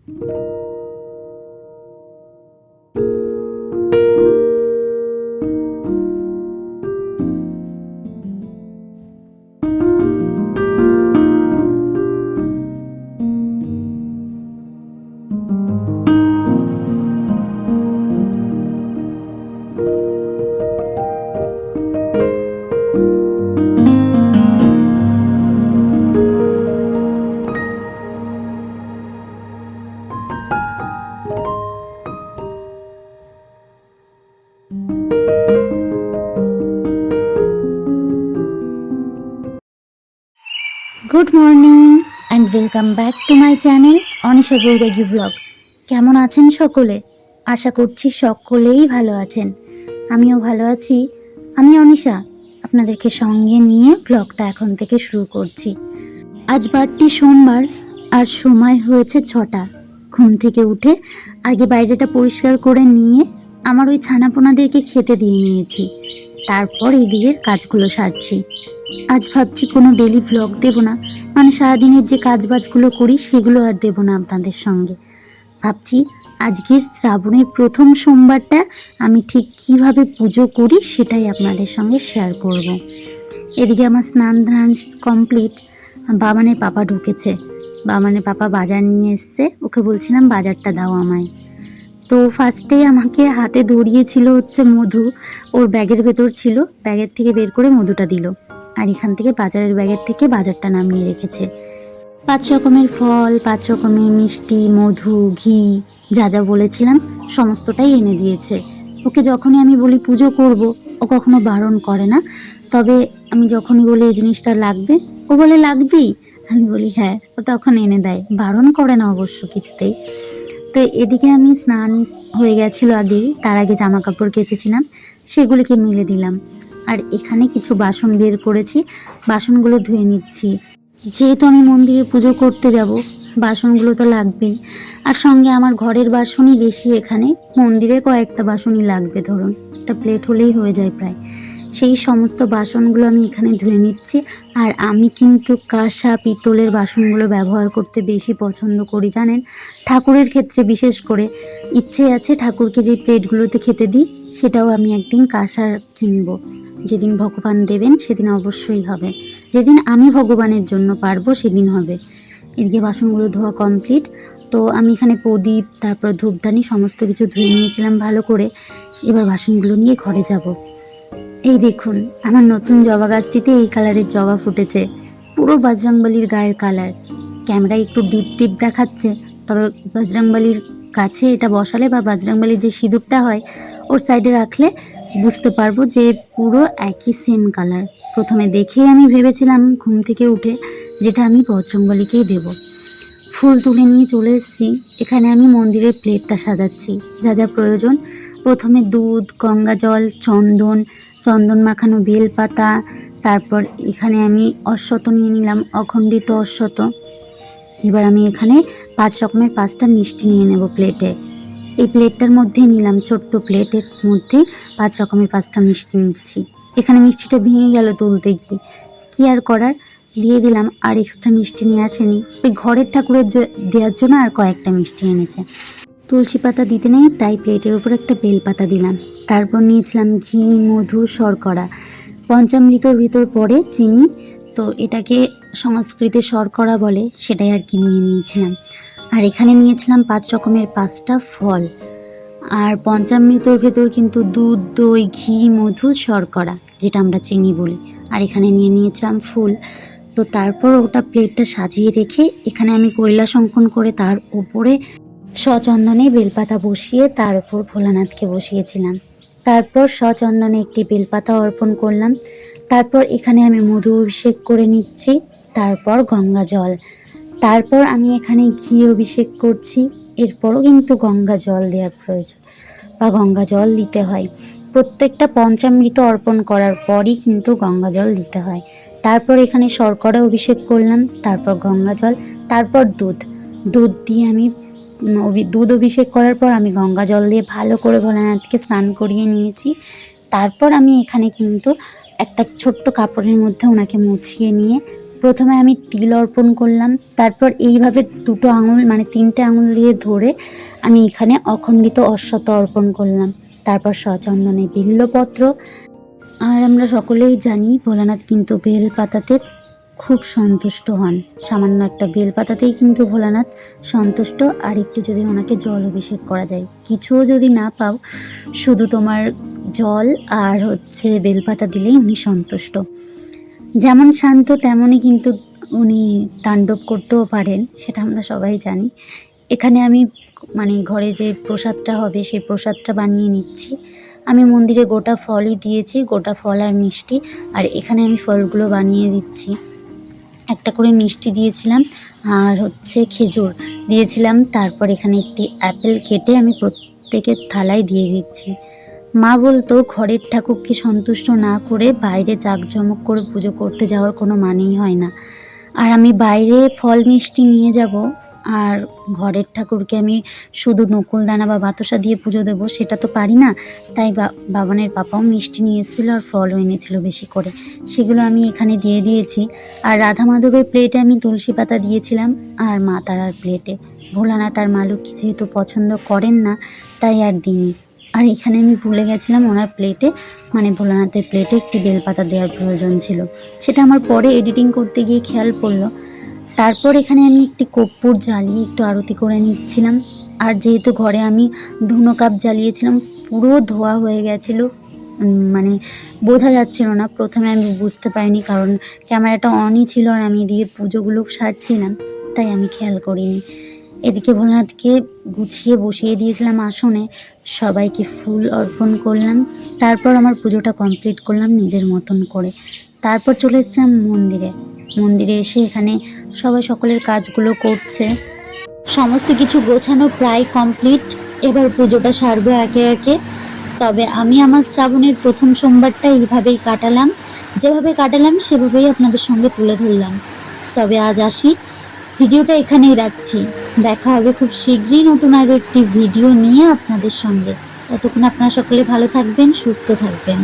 Good morning and welcome back to my channel Anisha Bairagi blog. কেমন আছেন সকলে? আশা করছি সকলেই ভালো আছেন। আমিও ভালো আছি। আমি অনিশা আপনাদেরকে সঙ্গে নিয়ে ব্লগটা এখন থেকে শুরু করছি। আজ বারটি সোমবার আর সময় হয়েছে 6টা। ঘুম থেকে উঠে আগে বাইরেটা পরিষ্কার করে নিয়ে আমার ওই ছানাপোনাদেরকে খেতে দিয়ে নিয়েছি। তারপর এই দিকের কাজগুলো সারছি। আজ ভাবছি কোনো ডেলি ভ্লগ দেব না, মানে সারাদিনের যে কাজবাজগুলো করি সেগুলো আর দেব না আপনাদের সঙ্গে। ভাবছি আজকের শ্রাবণের প্রথম সোমবারটা আমি ঠিক কিভাবে পুজো করি সেটাই আপনাদের সঙ্গে শেয়ার করব। এদিকে আমার স্নান ধান কমপ্লিট। বাবানের পাপা ঢুকেছে। বাবানের পাপা বাজার নিয়ে এসছে, ওকে বলছিলাম বাজারটা দাও আমায়। তো ফার্স্টেই আমাকে হাতে ধরিয়েছিল হচ্ছে মধু, ওর ব্যাগের ভেতর ছিল, ব্যাগের থেকে বের করে মধুটা দিল। আর এখান থেকে বাজারের ব্যাগের থেকে বাজারটা নামিয়ে রেখেছে। 5 রকমের ফল, 5 রকমের মিষ্টি, মধু, ঘি, যা যা বলেছিলাম সমস্তটাই এনে দিয়েছে। ওকে যখনই আমি বলি পুজো করব, ও কখনো বারণ করে না। তবে আমি যখনই বলি এই জিনিসটা লাগবে, ও বলে লাগবেই। আমি বলি হ্যাঁ, ও তখন এনে দেয়, বারণ করে না অবশ্য কিছুতেই। তো এদিকে আমি স্নান হয়ে গেছিলো আগেই, তার আগে জামা কাপড় কেচেছিলাম, সেগুলিকে মেলে দিলাম। আর এখানে কিছু বাসন বের করেছি, বাসনগুলো ধুয়ে নিচ্ছি। যেহেতু আমি মন্দিরে পুজো করতে যাব, বাসনগুলো তো লাগবেই। আর সঙ্গে আমার ঘরের বাসনই বেশি, এখানে মন্দিরে কয়েকটা বাসনই লাগবে, ধরুন একটা প্লেট হলেই হয়ে যায় প্রায়। সেই সমস্ত বাসনগুলো আমি এখানে ধুয়ে নিচ্ছি। আর আমি কিন্তু কাঁসা পিতলের বাসনগুলো ব্যবহার করতে বেশি পছন্দ করি জানেন, ঠাকুরের ক্ষেত্রে বিশেষ করে। ইচ্ছে আছে ঠাকুরকে যে প্লেটগুলোতে খেতে দিই সেটাও আমি একদিন কাঁসার কিনবো। যেদিন ভগবান দেবেন সেদিন অবশ্যই হবে, যেদিন আমি ভগবানের জন্য পারবো সেদিন হবে। এদিকে বাসনগুলো ধোয়া কমপ্লিট। তো আমি এখানে প্রদীপ, তারপর ধূপদানি সমস্ত কিছু ধুয়ে নিয়েছিলাম ভালো করে। এবার বাসনগুলো নিয়ে ঘরে যাব। এই দেখুন আমার নতুন জবা গাছটিতে এই কালারের জবা ফুটেছে, পুরো বজরংবলীর গায়ের কালার। ক্যামেরায় একটু ডিপ ডিপ দেখাচ্ছে, তবে বজরংবলীর কাছে এটা বসালে বা বজরংবলীর যে সিঁদুরটা হয় ওর সাইডে রাখলে বুঝতে পারবো যে পুরো একই সেম কালার। প্রথমে দেখেই আমি ভেবেছিলাম ঘুম থেকে উঠে যেটা আমি বজরংবলীকেই দেব। ফুল তুলে নিয়ে চলে এসেছি। এখানে আমি মন্দিরের প্লেটটা সাজাচ্ছি। যা যা প্রয়োজন, প্রথমে দুধ, গঙ্গা জল, চন্দন মাখানো বেলপাতা, তারপর এখানে আমি অশ্বত নিয়ে নিলাম, অখণ্ডিত অশ্বত। এবার আমি এখানে 5 রকমের 5টা মিষ্টি নিয়ে নেব প্লেটে। এই প্লেটটার মধ্যেই নিলাম, ছোট্ট প্লেটের মধ্যেই 5 রকমের 5টা মিষ্টি নিচ্ছি। এখানে মিষ্টিটা ভেঙে গেল তুলতে গিয়ে, কী আর করার, দিয়ে দিলাম। আর এক্সট্রা মিষ্টি নিয়ে আসেনি, ওই ঘরের ঠাকুরের দেওয়ার জন্য আর কয়েকটা মিষ্টি এনেছে। তুলসী পাতা দিতে নেই, তাই প্লেটের উপর একটা বেলপাতা দিলাম। তারপর নিয়েছিলাম ঘি, মধু, শর্করা। পঞ্চামৃতর ভিতর পড়ে চিনি, তো এটাকে সংস্কৃতে শর্করা বলে, সেটাই আর কি নিয়ে নিয়েছিলাম। আর এখানে নিয়েছিলাম 5 রকমের 5টা ফল। আর পঞ্চামৃতর ভেতর কিন্তু দুধ, দই, ঘি, মধু, শর্করা, যেটা আমরা চিনি বলি। আর এখানে নিয়ে নিয়েছিলাম ফুল। তো তারপর ওটা প্লেটটা সাজিয়ে রেখে এখানে আমি কৈলাস অঙ্কন করে তার উপরে সচন্দনে বেলপাতা বসিয়ে তার উপর ভোলানাথকে বসিয়েছিলাম। তারপর সচন্দনে একটি বেলপাতা অর্পণ করলাম। তারপর এখানে আমি মধু অভিষেক করে নিচ্ছি, তারপর গঙ্গা জল, তারপর আমি এখানে ঘি অভিষেক করছি। এরপরও কিন্তু গঙ্গা জল দেওয়ার প্রয়োজন বা গঙ্গা জল দিতে হয়। প্রত্যেকটা পঞ্চামৃত অর্পণ করার পরই কিন্তু গঙ্গা জল দিতে হয়। তারপর এখানে শর্করা অভিষেক করলাম, তারপর গঙ্গা জল, তারপর দুধ দিয়ে আমি দুধ অভিষেক করার পর আমি গঙ্গা জল দিয়ে ভালো করে ভোলানাথকে স্নান করিয়ে নিয়েছি। তারপর আমি এখানে কিন্তু একটা ছোট্ট কাপড়ের মধ্যে ওনাকে মুছিয়ে নিয়ে প্রথমে আমি তিল অর্পণ করলাম, তারপর এইভাবে দুটো আঙুল মানে 3টে আঙুল দিয়ে ধরে আমি এখানে অখণ্ডিত অশ্বত্থ অর্পণ করলাম। তারপর সচন্দনে বিল্লপত্র। আর আমরা সকলেই জানি ভোলানাথ কিন্তু বেলপাতাতে খুব সন্তুষ্ট হন। সামান্য একটা বেলপাতাতেই কিন্তু ভোলানাথ সন্তুষ্ট। আর একটু যদি ওনাকে জল অভিষেক করা যায়, কিছুও যদি না পাও, শুধু তোমার জল আর বেলপাতা দিলেই উনি সন্তুষ্ট। যেমন শান্ত তেমনই কিন্তু উনি তাণ্ডব করতেও পারেন, সেটা আমরা সবাই জানি। এখানে আমি মানে ঘরে যে প্রসাদটা হবে সেই প্রসাদটা বানিয়ে নিচ্ছি। আমি মন্দিরে গোটা ফলই দিয়েছি, গোটা ফল আর মিষ্টি। আর এখানে আমি ফলগুলো বানিয়ে দিচ্ছি। একটা করে মিষ্টি দিয়েছিলাম আর খেজুর দিয়েছিলাম। তারপর এখানে একটি অ্যাপেল কেটে আমি প্রত্যেকের থালায় দিয়ে দিচ্ছি। মা বলতো ঘরের ঠাকুরকে সন্তুষ্ট না করে বাইরে জাঁকজমক করে পুজো করতে যাওয়ার কোনো মানেই হয় না। আর আমি বাইরে ফল মিষ্টি নিয়ে যাব আর ঘরের ঠাকুরকে আমি শুধু নকুলদানা বা বাতাসা দিয়ে পুজো দেবো, সেটা তো পারি না। তাই বাবানের পাপাও মিষ্টি নিয়ে এসেছিলো আর ফলও এনেছিল বেশি করে, সেগুলো আমি এখানে দিয়ে দিয়েছি। আর রাধা মাধবের প্লেটে আমি তুলসী পাতা দিয়েছিলাম আর মা তারার প্লেটে। ভোলানাথ আর মা লক্ষ্মী যেহেতু পছন্দ করেন না তাই আর দিইনি। আর এখানে আমি ভুলে গেছিলাম ওনার প্লেটে মানে ভোলানাথের প্লেটে একটি বেলপাতা দেওয়ার প্রয়োজন ছিল, সেটা আমার পরে এডিটিং করতে গিয়ে খেয়াল পড়লো। তারপর এখানে আমি একটি কর্পূর জ্বালিয়ে একটু আরতি করে নিচ্ছিলাম। আর যেহেতু ঘরে আমি ধুনো কাপ জ্বালিয়েছিলাম, পুরো ধোয়া হয়ে গেছিলো, মানে বোঝা যাচ্ছিল না। প্রথমে আমি বুঝতে পারিনি কারণ ক্যামেরাটা অনই ছিল আর আমি এদিকে পুজোগুলো সারছিলাম, তাই আমি খেয়াল করিনি। এদিকে ভোলানাথকে গুছিয়ে বসিয়ে দিয়েছিলাম আসনে, সবাইকে ফুল অর্পণ করলাম। তারপর আমার পুজোটা কমপ্লিট করলাম নিজের মতন করে। তারপর চলে এসেছিলাম মন্দিরে এসে এখানে সবাই সকলের কাজগুলো করছে। সমস্ত কিছু গোছানো প্রায় কমপ্লিট। এবার পুজোটা সারবো একে একে। তবে আমি আমার শ্রাবণের প্রথম সোমবারটা এইভাবেই কাটালাম, যেভাবে কাটালাম সেভাবেই আপনাদের সঙ্গে তুলে ধরলাম। তবে আজ আসি, ভিডিওটা এখানেই রাখছি। দেখা হবে খুব শীঘ্রই নতুন আরও একটি ভিডিও নিয়ে আপনাদের সঙ্গে। ততক্ষণ আপনারা সকলে ভালো থাকবেন, সুস্থ থাকবেন।